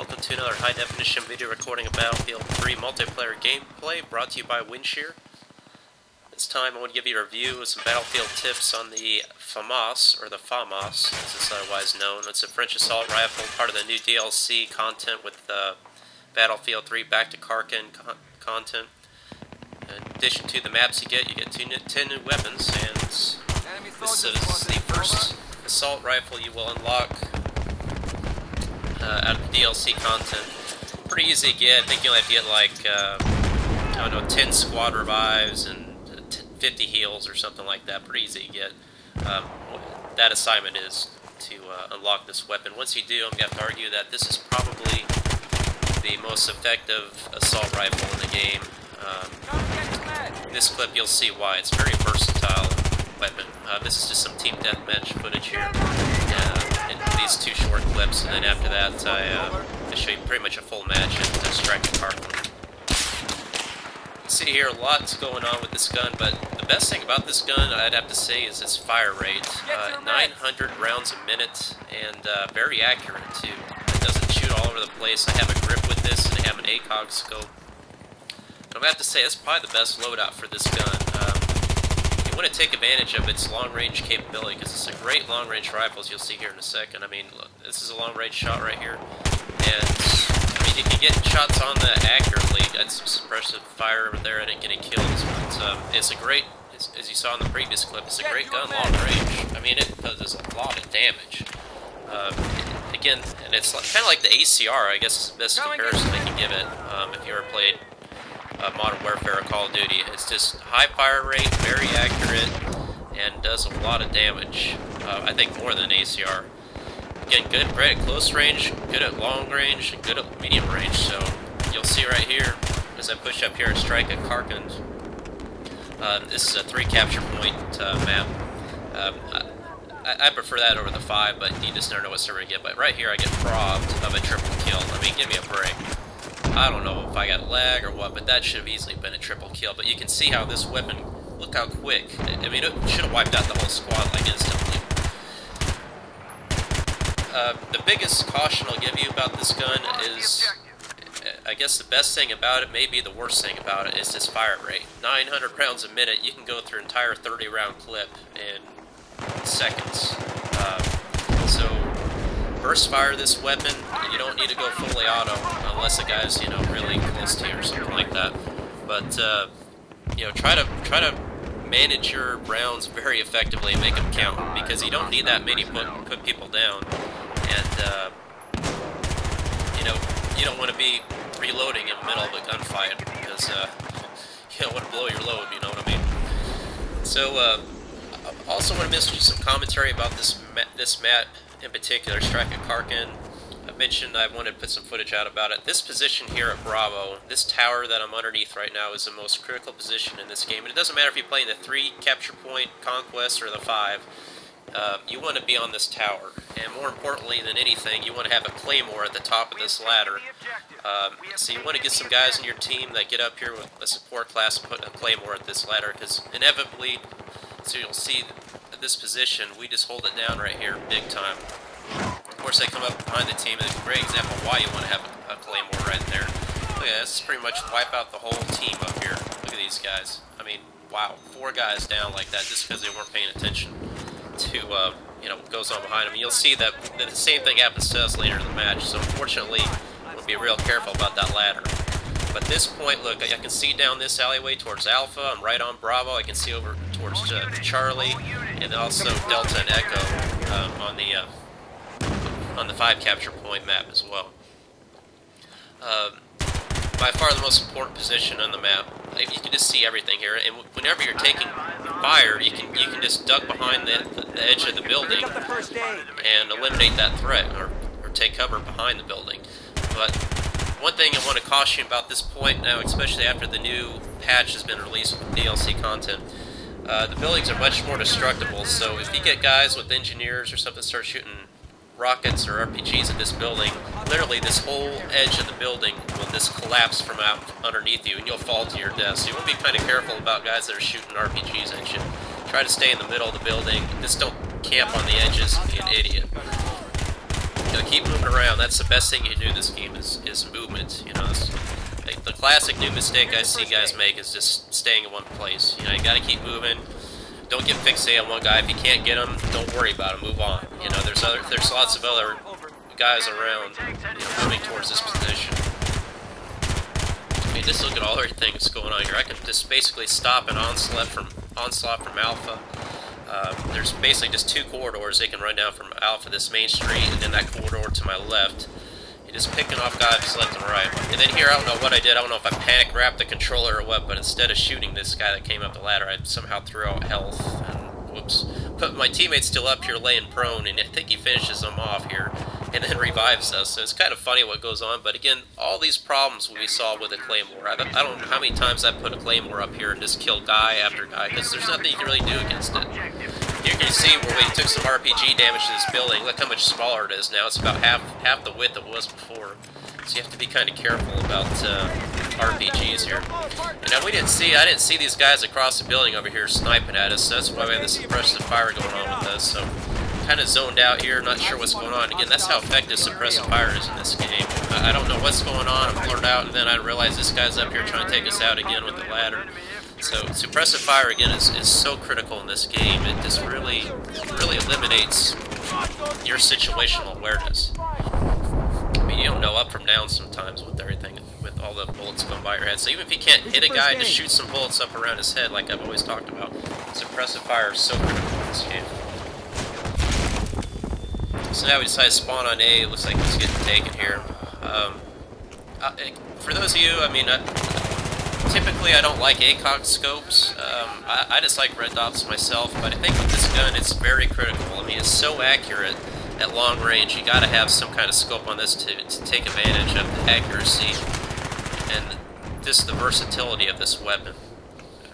welcome to another high-definition video recording of Battlefield 3 multiplayer gameplay brought to you by Windshear. This time I want to give you a review of some Battlefield tips on the Famas, or the Famas, as it's otherwise known. It's a French assault rifle, part of the new DLC content with Battlefield 3 Back to Karkand content. In addition to the maps you get 10 new weapons, and this is the first assault rifle you will unlock out of the DLC content. Pretty easy to get. I think you'll have to get like, I don't know, 10 squad revives and 50 heals or something like that. Pretty easy to get. That assignment is to unlock this weapon. Once you do, I'm going to have to argue that this is probably the most effective assault rifle in the game. In this clip you'll see why. It's a very versatile weapon. This is just some team deathmatch footage here. In these two short clips, and then after that I show you pretty much a full match at Stike and Karkand. You see here a lot's going on with this gun, but the best thing about this gun, I'd have to say, is its fire rate. 900 rounds a minute, and very accurate too. It doesn't shoot all over the place. I have a grip with this, and I have an ACOG scope. And I'm going to have to say, that's probably the best loadout for this gun. You want to take advantage of its long-range capability, because it's a great long-range rifle, as you'll see here in a second. I mean, look, this is a long-range shot right here, and I mean, if you get shots on that accurately, got some suppressive fire over there. I didn't get any kills, but it's a great, as you saw in the previous clip, it's a great gun long-range. I mean, it does a lot of damage. Again, and it's kind of like the ACR, I guess is the best comparison I can give it, if you ever played Modern Warfare or Call of Duty. It's just high fire rate, very accurate, and does a lot of damage. I think more than ACR. Again, great at close range, good at long range, and good at medium range. So you'll see right here, as I push up here at Stike at Karkand, this is a 3 capture point map. I prefer that over the 5, but you just never know what server you get. But right here I get robbed of a triple kill. I mean, give me a break. I don't know if I got lag or what, but that should have easily been a triple kill. But you can see how this weapon, look how quick. I mean, it should have wiped out the whole squad like instantly. The biggest caution I'll give you about this gun is, I guess the best thing about it, maybe the worst thing about it, is its fire rate. 900 rounds a minute, you can go through an entire 30-round clip in seconds. So burst fire this weapon, you don't need to go fully auto unless the guy's, you know, really close to you or something like that. But you know, try to manage your rounds very effectively and make them count, because you don't need that many to put people down. And you know, you don't want to be reloading in the middle of a gunfight, because you don't want to blow your load, you know what I mean? So I also want to mention some commentary about this map in particular, Stike at Karkand. I mentioned I wanted to put some footage out about it. This position here at Bravo, this tower that I'm underneath right now, is the most critical position in this game. And it doesn't matter if you play in the 3 capture point conquest or the 5. You want to be on this tower. And more importantly than anything, you want to have a claymore at the top of this ladder. So you want to get some guys in your team that get up here with a support class and put a claymore at this ladder, because inevitably, so you'll see this position, we just hold it down right here big time. Of course, they come up behind the team, and it's a great example of why you want to have a claymore right there. Look at this, pretty much wipe out the whole team up here. Look at these guys. I mean, wow, 4 guys down like that just because they weren't paying attention to you know, what goes on behind them. And you'll see that the same thing happens to us later in the match. So unfortunately, we'll be real careful about that ladder. But at this point, look, I can see down this alleyway towards Alpha. I'm right on Bravo. I can see over towards Charlie, and also Delta and Echo on the 5 capture point map as well. By far the most important position on the map. You can just see everything here, and whenever you're taking fire, you can just duck behind the edge of the building and eliminate that threat, or take cover behind the building. But one thing I want to caution you about this point now, especially after the new patch has been released with DLC content, the buildings are much more destructible. So if you get guys with engineers or something start shooting rockets or RPGs at this building, literally this whole edge of the building will just collapse from out underneath you, and you'll fall to your death. So you want to be kind of careful about guys that are shooting RPGs at you. Try to stay in the middle of the building. Just don't camp on the edges and be an idiot. You know, keep moving around. That's the best thing you can do in this game is movement. You know, like the classic new mistake I see guys make is just staying in one place. You know, you got to keep moving. Don't get fixated on one guy. If you can't get him, don't worry about him. Move on. You know, there's lots of other guys around, you know, moving towards this position. I mean, just look at all everything that's going on here. I can just basically stop an onslaught from Alpha. There's basically just two corridors they can run down from Alpha, this main street, and then that corridor to my left. You're just picking off guys left and right. And then here, I don't know what I did. I don't know if I panic grabbed the controller or what, but instead of shooting this guy that came up the ladder, I somehow threw out health, and whoops. But my teammate's still up here laying prone, and I think he finishes them off here, and then revives us. So it's kind of funny what goes on, but again, all these problems we saw with a Claymore. I don't know how many times I put a Claymore up here and just kill guy after guy, because there's nothing you can really do against it. You can see where we took some RPG damage to this building. Look how much smaller it is now. It's about half the width it was before. So you have to be kind of careful about RPGs here. And now I didn't see these guys across the building over here sniping at us, so that's why we have this suppressive fire going on with us. So kind of zoned out here, not sure what's going on. Again, that's how effective suppressive fire is in this game. I don't know what's going on. I'm blurred out, and then I realize this guy's up here trying to take us out again with the ladder. So suppressive fire again is so critical in this game. It just really eliminates your situational awareness. I mean, you don't know up from down sometimes with everything, with all the bullets going by your head. So even if you can't hit a guy, just shoot some bullets up around his head, like I've always talked about. Suppressive fire is so critical in this game. So now we decided to spawn on A. It looks like it's getting taken here. For those of you, I mean, typically I don't like ACOG scopes. I just like red dots myself, but I think with this gun it's very critical. I mean, it's so accurate at long range. You gotta have some kind of scope on this to take advantage of the accuracy and just the versatility of this weapon.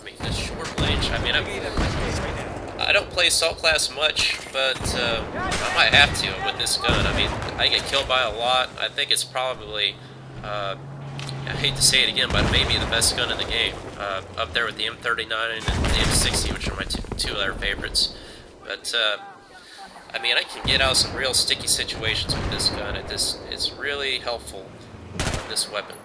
I mean, this short range, I mean, I don't play assault class much, but I might have to with this gun. I mean, I get killed by a lot. I think it's probably, I hate to say it again, but maybe the best gun in the game. Up there with the M39 and the M60, which are my two other favorites. But, I mean, I can get out of some real sticky situations with this gun. It's really helpful, this weapon.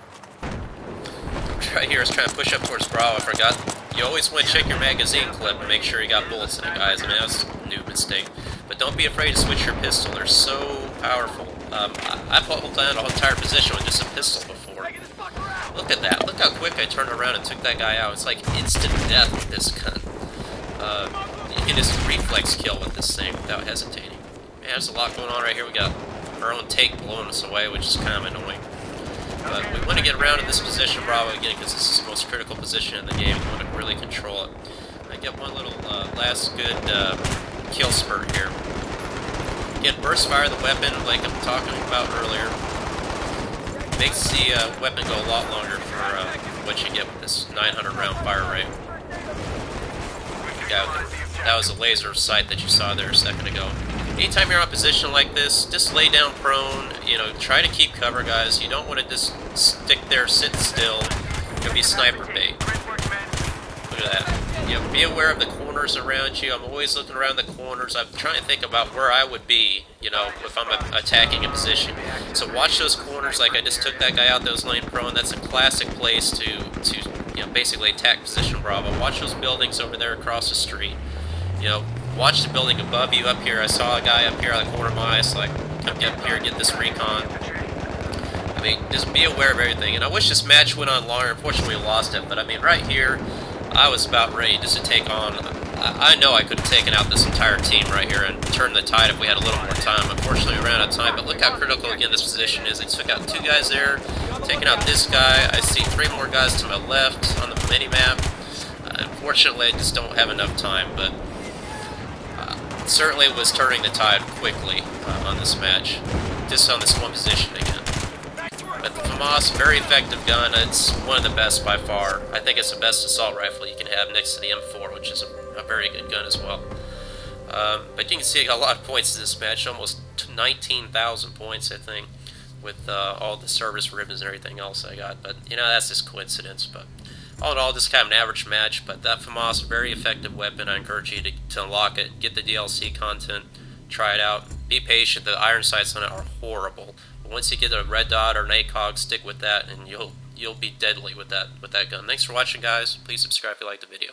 Right here is trying to push up towards Bravo. I forgot. You always want to check your magazine clip and make sure you got bullets in it, guys. I mean, that was a new mistake. But don't be afraid to switch your pistol. They're so powerful. I've held down a whole entire position with just a pistol before. Look at that. Look how quick I turned around and took that guy out. It's like instant death with this gun. You can just reflex kill with this thing without hesitating. Man, there's a lot going on right here. We got our own take blowing us away, which is kind of annoying. But we want to get around in this position, Bravo, again, because this is the most critical position in the game. We want to really control it. I get one little last good kill spurt here. Again, burst fire the weapon, like I'm talking about earlier, makes the weapon go a lot longer for what you get with this 900 round fire rate. That was a laser sight that you saw there a second ago. Anytime you're on a position like this, just lay down prone, you know, try to keep cover, guys. You don't want to just stick there, sit still. You'll be sniper bait. Look at that. You know, be aware of the corners around you. I'm always looking around the corners. I'm trying to think about where I would be, you know, if I'm attacking a position. So watch those corners, like I just took that guy out that was laying prone. That's a classic place to you know, basically attack position Bravo. Watch those buildings over there across the street. You know, watch the building above you up here. I saw a guy up here on the corner of my eye, so like, come get up here and get this recon. I mean, just be aware of everything. And I wish this match went on longer. Unfortunately, we lost it. But I mean, right here, I was about ready just to take on. I know I could have taken out this entire team right here and turned the tide if we had a little more time. Unfortunately, we ran out of time. But look how critical, again, this position is. They took out two guys there, taking out this guy. I see three more guys to my left on the mini-map. Unfortunately, I just don't have enough time. But certainly was turning the tide quickly on this match, just on this one position again. But the Famas, very effective gun. It's one of the best by far. I think it's the best assault rifle you can have next to the M4, which is a very good gun as well. But you can see I got a lot of points in this match, almost 19,000 points, I think, with all the service ribbons and everything else I got. But, you know, that's just coincidence. But all in all, just kind of an average match. But that Famas, very effective weapon. I encourage you to unlock it, get the DLC content, try it out. be patient. The iron sights on it are horrible. But once you get a red dot or an ACOG, stick with that, and you'll be deadly with that gun. Thanks for watching, guys. Please subscribe if you liked the video.